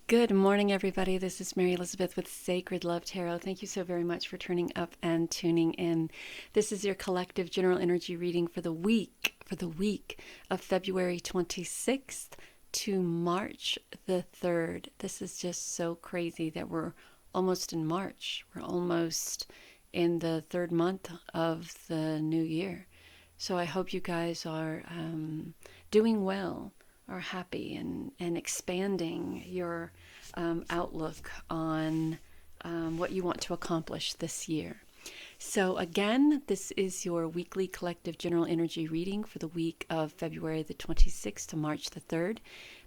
Good morning, everybody. This is Mary Elizabeth with Sacred Love Tarot. Thank you so very much for turning up and tuning in. This is your collective general energy reading for the week of February 26th to March the 3rd. This is just so crazy that we're almost in March. We're almost in the third month of the new year. So I hope you guys are doing well, are happy, and expanding your outlook on what you want to accomplish this year. So again, this is your weekly collective general energy reading for the week of February the 26th to March the 3rd.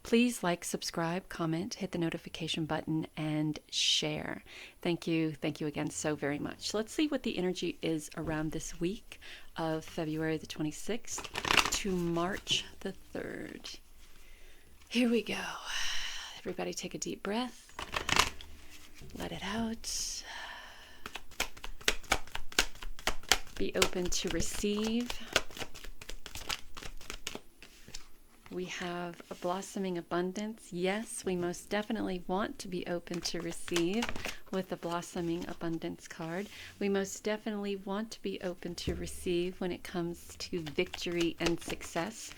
Please like, subscribe, comment, hit the notification button, and share. Thank you. Thank you again so very much. Let's see what the energy is around this week of February the 26th to March the 3rd. Here we go. Everybody take a deep breath. Let it out. Be open to receive. We have a blossoming abundance. Yes, we most definitely want to be open to receive with the blossoming abundance card. We most definitely want to be open to receive when it comes to victory and success.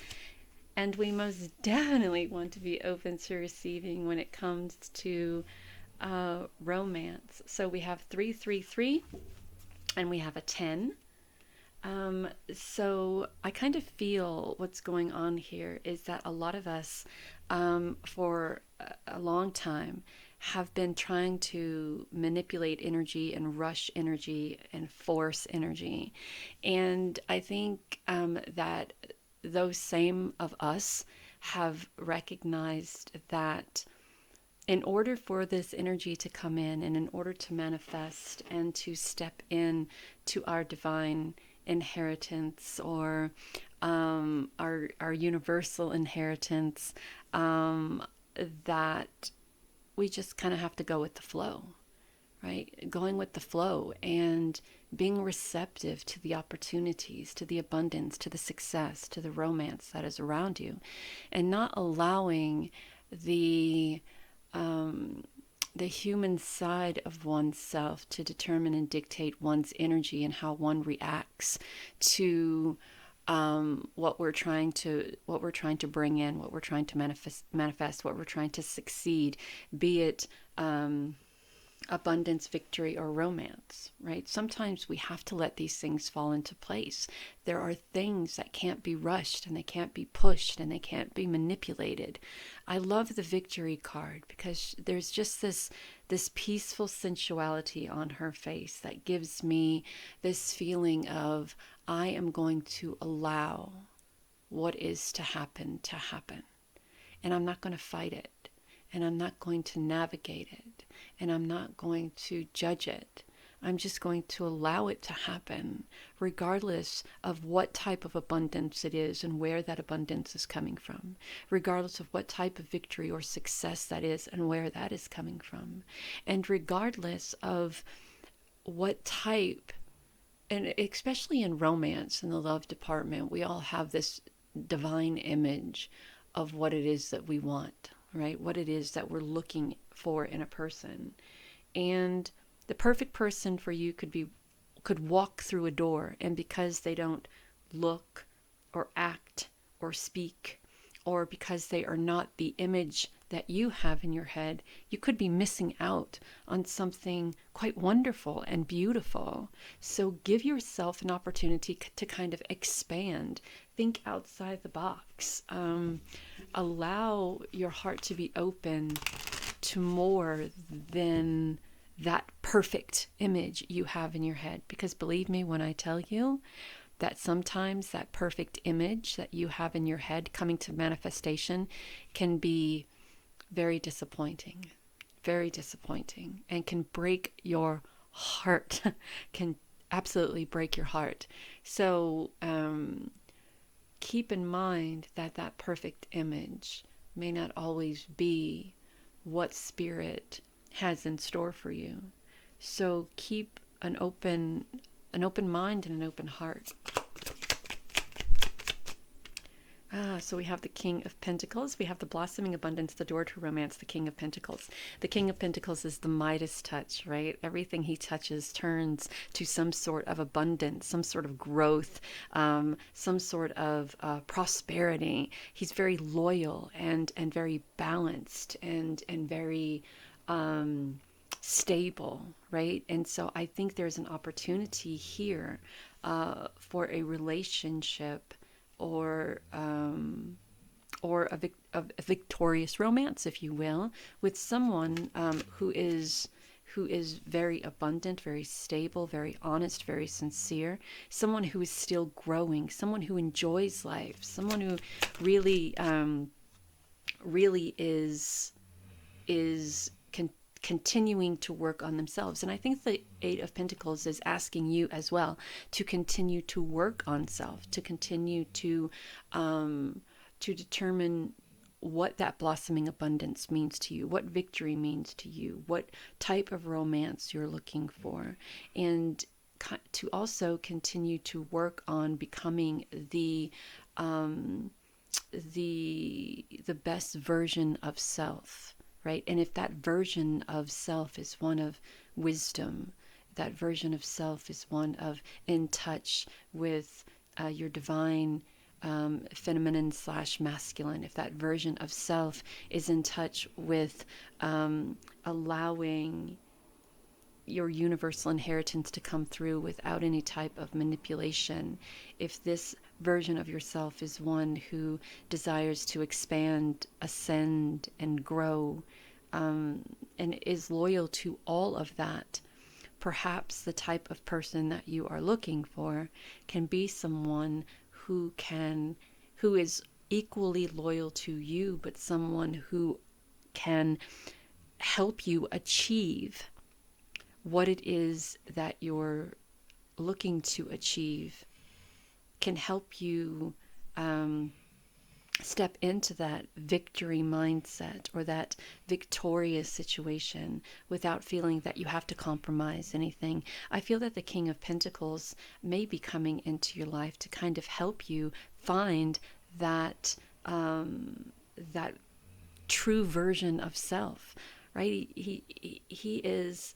And we most definitely want to be open to receiving when it comes to romance. So we have 333 and we have a 10. So I kind of feel what's going on here is that a lot of us for a long time have been trying to manipulate energy and rush energy and force energy. And I think that those same of us have recognized that in order for this energy to come in and in order to manifest and to step in to our divine inheritance or our universal inheritance, that we just kind of have to go with the flow, right? Going with the flow and being receptive to the opportunities, to the abundance, to the success, to the romance that is around you, and not allowing the human side of oneself to determine and dictate one's energy and how one reacts to what we're trying to bring in, what we're trying to manifest, what we're trying to succeed, be it abundance, victory, or romance, right? Sometimes we have to let these things fall into place. There are things that can't be rushed, and they can't be pushed, and they can't be manipulated. I love the victory card because there's just this peaceful sensuality on her face that gives me this feeling of I am going to allow what is to happen, and I'm not going to fight it, and I'm not going to navigate it, and I'm not going to judge it. I'm just going to allow it to happen, regardless of what type of abundance it is and where that abundance is coming from, regardless of what type of victory or success that is and where that is coming from, and regardless of what type, and especially in romance, in the love department, we all have this divine image of what it is that we want, right? What it is that we're looking for in a person. And the perfect person for you could walk through a door, and because they don't look or act or speak, or because they are not the image that you have in your head, you could be missing out on something quite wonderful and beautiful. So give yourself an opportunity to kind of expand. Think outside the box. Allow your heart to be open to more than that perfect image you have in your head. Because believe me when I tell you that sometimes that perfect image that you have in your head coming to manifestation can be very disappointing, and can break your heart, can absolutely break your heart. So keep in mind that that perfect image may not always be what spirit has in store for you. So keep an open mind and an open heart. So we have the King of Pentacles, we have the blossoming abundance, the door to romance, the King of Pentacles. The King of Pentacles is the Midas touch, right? Everything he touches turns to some sort of abundance, some sort of growth, some sort of prosperity. He's very loyal and very balanced and very stable, right? And so I think there's an opportunity here for a relationship or a victorious romance, if you will, with someone who is very abundant, very stable, very honest, very sincere, someone who is still growing, someone who enjoys life, someone who really really is continuing to work on themselves. And I think the Eight of Pentacles is asking you as well to continue to work on self, to continue to determine what that blossoming abundance means to you, what victory means to you, what type of romance you're looking for, and to also continue to work on becoming the best version of self, right? And if that version of self is one of wisdom, that version of self is one of in touch with your divine feminine / masculine, if that version of self is in touch with allowing your universal inheritance to come through without any type of manipulation, if this version of yourself is one who desires to expand, ascend, and grow, and is loyal to all of that, perhaps the type of person that you are looking for can be someone who is equally loyal to you, but someone who can help you achieve what it is that you're looking to achieve, can help you step into that victory mindset or that victorious situation without feeling that you have to compromise anything. I feel that the King of Pentacles may be coming into your life to kind of help you find that that true version of self, right? He is,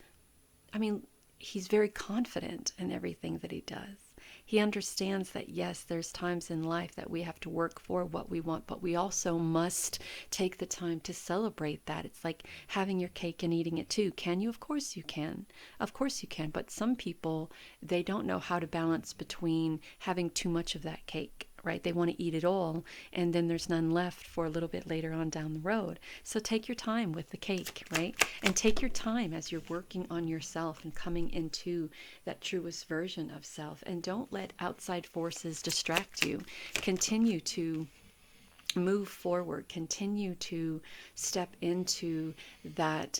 I mean, he's very confident in everything that he does. He understands that, yes, there's times in life that we have to work for what we want, but we also must take the time to celebrate that. It's like having your cake and eating it too. Can you? Of course you can. Of course you can. But some people, they don't know how to balance between having too much of that cake, right? They want to eat it all, and then there's none left for a little bit later on down the road. So take your time with the cake, right? And take your time as you're working on yourself and coming into that truest version of self. And don't let outside forces distract you. Continue to move forward. Continue to step into that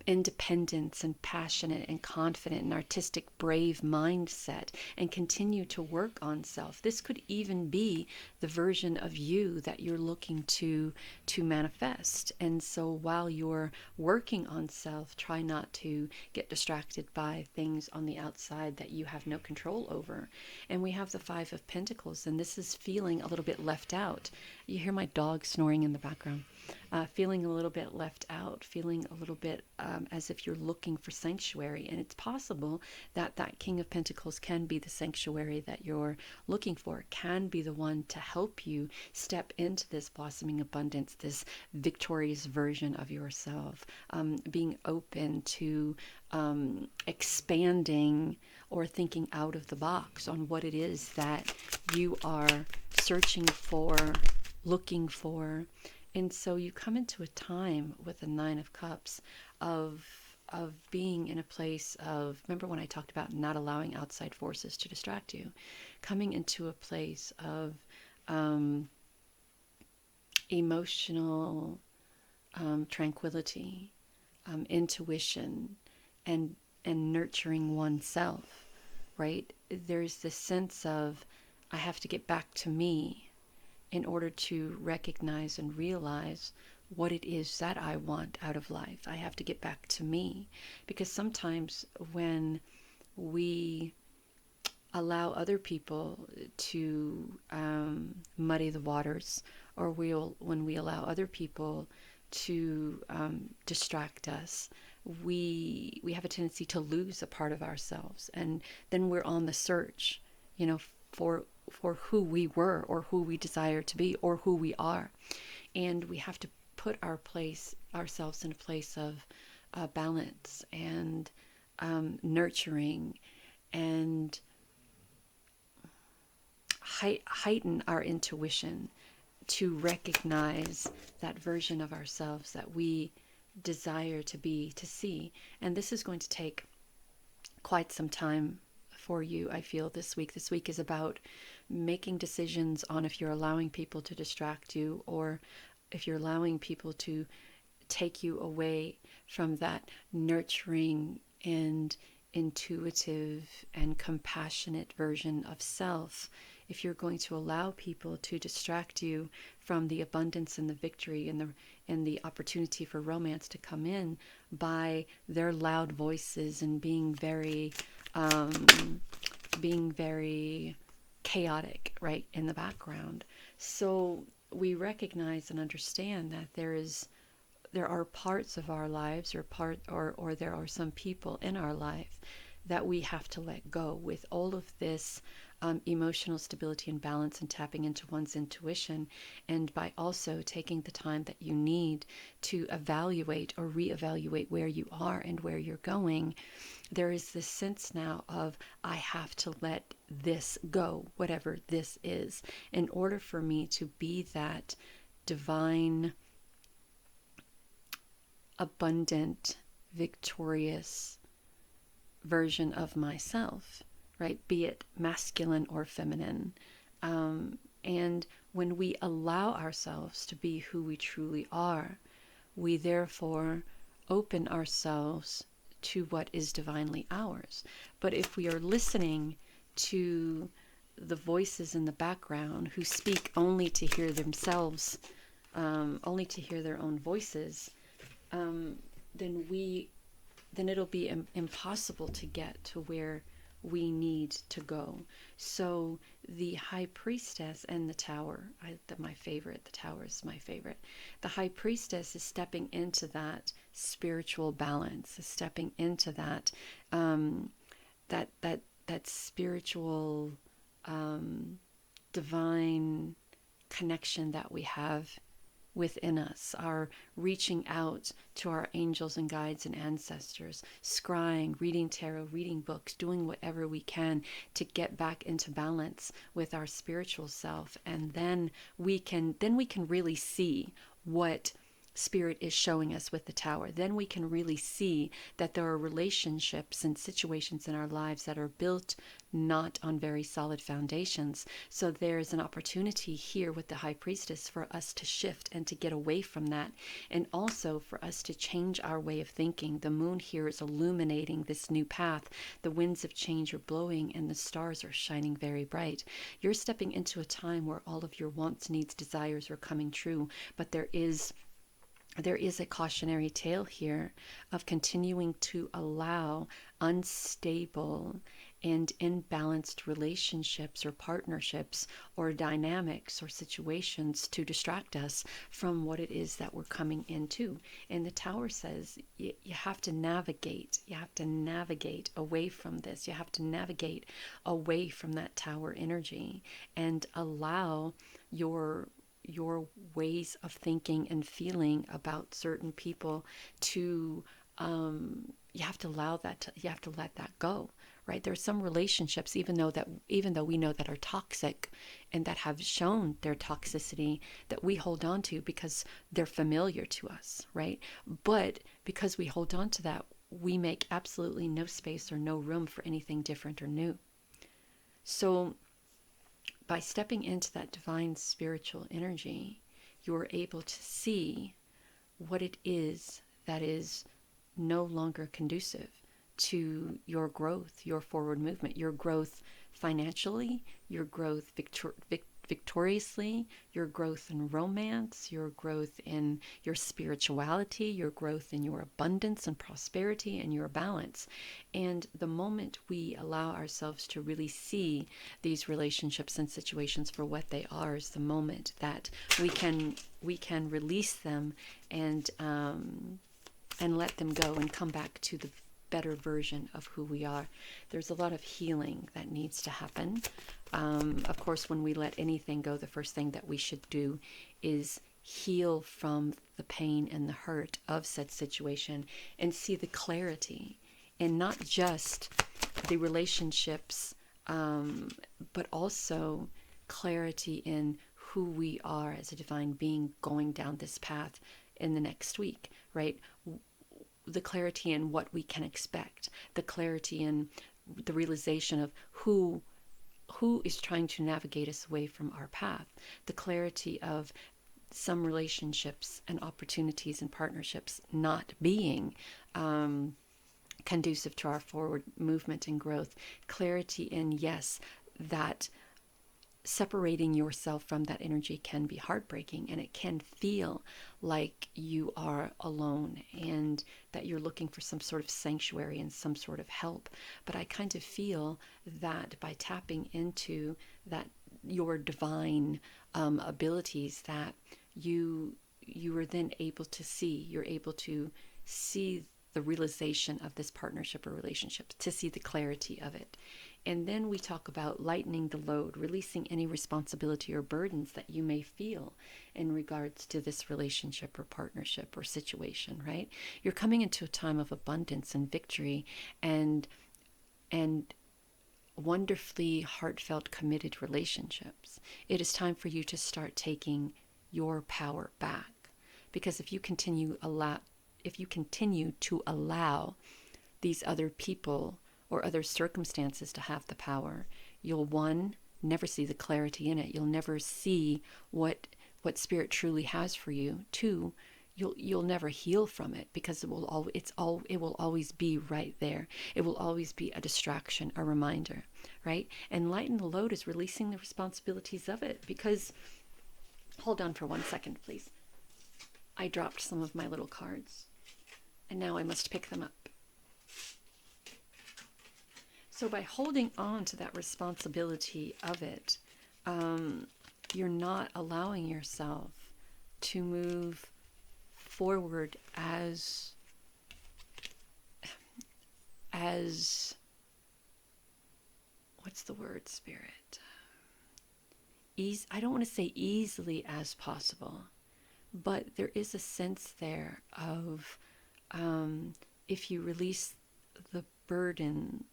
independence and passionate and confident and artistic, brave mindset, and continue to work on self. This could even be the version of you that you're looking to manifest. And so while you're working on self, try not to get distracted by things on the outside that you have no control over. And we have the Five of Pentacles, and this is feeling a little bit left out. You hear my dog snoring in the background. Feeling a little bit left out, feeling a little bit as if you're looking for sanctuary. And it's possible that that King of Pentacles can be the sanctuary that you're looking for, can be the one to help you step into this blossoming abundance, this victorious version of yourself, being open to expanding or thinking out of the box on what it is that you are searching for, looking for. And so you come into a time with the Nine of Cups of being in a place of, remember when I talked about not allowing outside forces to distract you, coming into a place of emotional tranquility, intuition, and nurturing oneself, right? There's this sense of, I have to get back to me in order to recognize and realize what it is that I want out of life. I have to get back to me, because sometimes when we allow other people to muddy the waters, or when we allow other people to distract us, we have a tendency to lose a part of ourselves, and then we're on the search, for who we were, or who we desire to be, or who we are. And we have to put ourselves in a place of balance and nurturing, and heighten our intuition to recognize that version of ourselves that we desire to be, to see. And this is going to take quite some time for you, I feel, this week. This week is about making decisions on if you're allowing people to distract you, or if you're allowing people to take you away from that nurturing and intuitive and compassionate version of self. If you're going to allow people to distract you from the abundance and the victory and the opportunity for romance to come in by their loud voices and being very chaotic, right, in the background. So we recognize and understand that there are parts of our lives, or there are some people in our life that we have to let go, with all of this emotional stability and balance, and tapping into one's intuition, and by also taking the time that you need to evaluate or reevaluate where you are and where you're going. There is this sense now of, I have to let this go, whatever this is, in order for me to be that divine, abundant, victorious version of myself, right? Be it masculine or feminine. And when we allow ourselves to be who we truly are, we therefore open ourselves to what is divinely ours. But if we are listening to the voices in the background who speak only to hear themselves, only to hear their own voices, then it'll be impossible to get to where we need to go. So the high priestess and the tower, my favorite, the tower is my favorite. The high priestess is stepping into that spiritual balance, is stepping into that that spiritual divine connection that we have within us, our reaching out to our angels and guides and ancestors, scrying, reading tarot, reading books, doing whatever we can to get back into balance with our spiritual self. And then we can really see what Spirit is showing us with the tower. Then we can really see that there are relationships and situations in our lives that are built not on very solid foundations. So there's an opportunity here with the high priestess for us to shift and to get away from that, and also for us to change our way of thinking. The moon here is illuminating this new path. The winds of change are blowing and the stars are shining very bright. You're stepping into a time where all of your wants, needs, desires are coming true, but there is a cautionary tale here of continuing to allow unstable and imbalanced relationships or partnerships or dynamics or situations to distract us from what it is that we're coming into. And the tower says you have to navigate. You have to navigate away from this. You have to navigate away from that tower energy and allow your ways of thinking and feeling about certain people to you have to let that go, right? There are some relationships, even though we know that are toxic and that have shown their toxicity, that we hold on to because they're familiar to us, right? But because we hold on to that, we make absolutely no space or no room for anything different or new. So by stepping into that divine spiritual energy, you're able to see what it is that is no longer conducive to your growth, your forward movement, your growth financially, your growth victoriously, your growth in romance, your growth in your spirituality, your growth in your abundance and prosperity and your balance. And the moment we allow ourselves to really see these relationships and situations for what they are is the moment that we can release them and let them go and come back to the better version of who we are. There's a lot of healing that needs to happen. Of course, when we let anything go, the first thing that we should do is heal from the pain and the hurt of said situation and see the clarity, and not just the relationships, but also clarity in who we are as a divine being going down this path in the next week, right? The clarity in what we can expect, the clarity in the realization of who is trying to navigate us away from our path, the clarity of some relationships and opportunities and partnerships not being conducive to our forward movement and growth, clarity in, yes, that separating yourself from that energy can be heartbreaking, and it can feel like you are alone and that you're looking for some sort of sanctuary and some sort of help. But I kind of feel that by tapping into that, your divine abilities, that you are then able to see, you're able to see the realization of this partnership or relationship, to see the clarity of it. And then we talk about lightening the load, releasing any responsibility or burdens that you may feel in regards to this relationship or partnership or situation, right? You're coming into a time of abundance and victory and wonderfully heartfelt, committed relationships. It is time for you to start taking your power back. Because if you continue to allow these other people or other circumstances to have the power, you'll, one, never see the clarity in it. You'll never see what spirit truly has for you. Two, you'll never heal from it, because it will always be right there. It will always be a distraction, a reminder, right? And lighten the load is releasing the responsibilities of it. Because, hold on for 1 second, please. I dropped some of my little cards, and now I must pick them up. So by holding on to that responsibility of it, you're not allowing yourself to move forward as what's the word, Spirit? I don't want to say easily as possible, but there is a sense there of if you release the burdens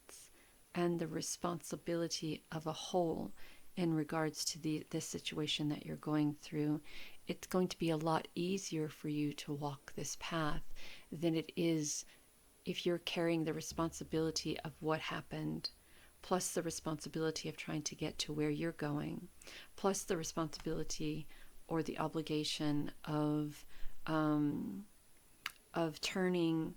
and the responsibility of a whole in regards to this situation that you're going through, it's going to be a lot easier for you to walk this path than it is if you're carrying the responsibility of what happened, plus the responsibility of trying to get to where you're going, plus the responsibility or the obligation of turning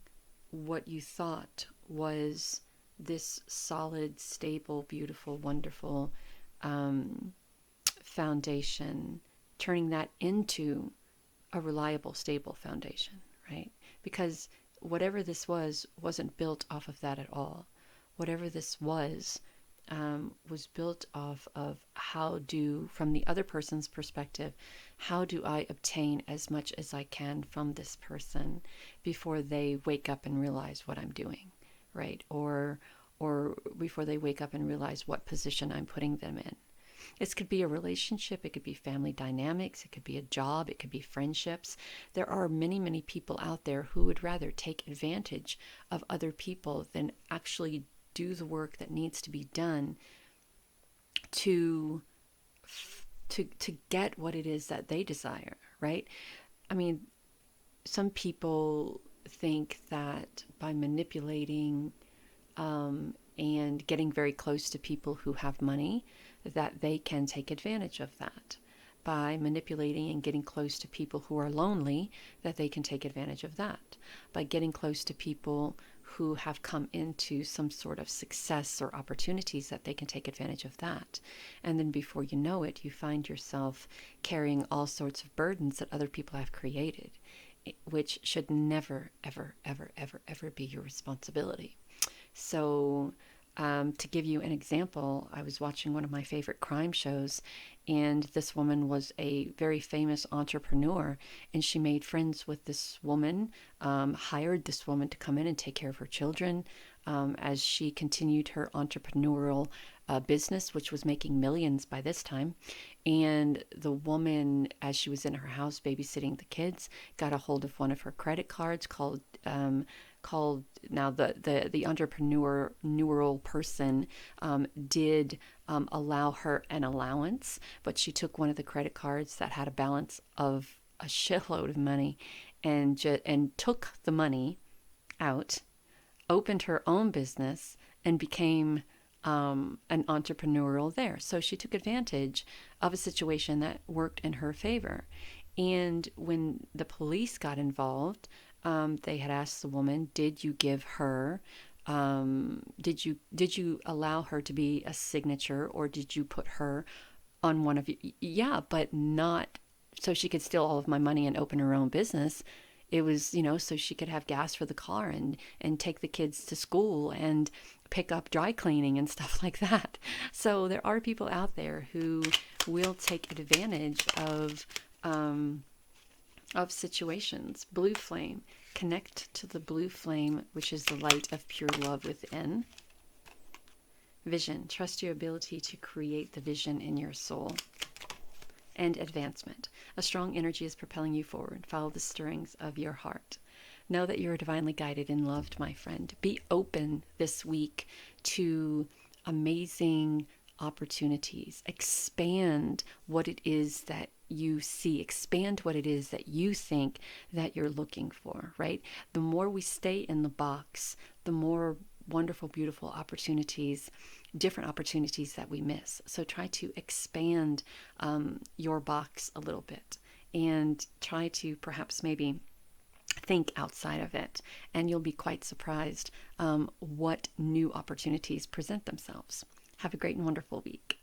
what you thought was this solid, stable, beautiful, wonderful foundation, turning that into a reliable, stable foundation, right? Because whatever this wasn't built off of that at all. Whatever this was built off of from the other person's perspective, how do I obtain as much as I can from this person before they wake up and realize what I'm doing, right? Or before they wake up and realize what position I'm putting them in. This could be a relationship, it could be family dynamics, it could be a job, it could be friendships. There are many, many people out there who would rather take advantage of other people than actually do the work that needs to be done to get what it is that they desire, right? I mean, some people think that by manipulating and getting very close to people who have money, that they can take advantage of that. by manipulating and getting close to people who are lonely, that they can take advantage of that. By getting close to people who have come into some sort of success or opportunities, that they can take advantage of that. And then before you know it, you find yourself carrying all sorts of burdens that other people have created, which should never, ever, ever, ever, ever be your responsibility. So, to give you an example, I was watching one of my favorite crime shows, and this woman was a very famous entrepreneur, and she made friends with this woman, hired this woman to come in and take care of her children as she continued her entrepreneurial business, which was making millions by this time. And the woman, as she was in her house babysitting the kids, got a hold of one of her credit cards called now the entrepreneurial person did allow her an allowance, but she took one of the credit cards that had a balance of a shitload of money and took the money out, opened her own business, and became an entrepreneurial there. So she took advantage of a situation that worked in her favor. And when the police got involved, they had asked the woman, "Did you give her? Did you allow her to be a signature, or did you put her on one of you?" Yeah, but not so she could steal all of my money and open her own business. It was, so she could have gas for the car and take the kids to school and pick up dry cleaning and stuff like that. So there are people out there who will take advantage of situations. Blue flame. Connect to the blue flame, which is the light of pure love within. Vision. Trust your ability to create the vision in your soul. And advancement. A strong energy is propelling you forward. Follow the stirrings of your heart. Know that you are divinely guided and loved, my friend. Be open this week to amazing opportunities. Expand what it is that you see. Expand what it is that you think that you're looking for, right? The more we stay in the box, the more wonderful, beautiful opportunities, different opportunities that we miss. So try to expand your box a little bit and try to perhaps maybe think outside of it, and you'll be quite surprised what new opportunities present themselves. Have a great and wonderful week.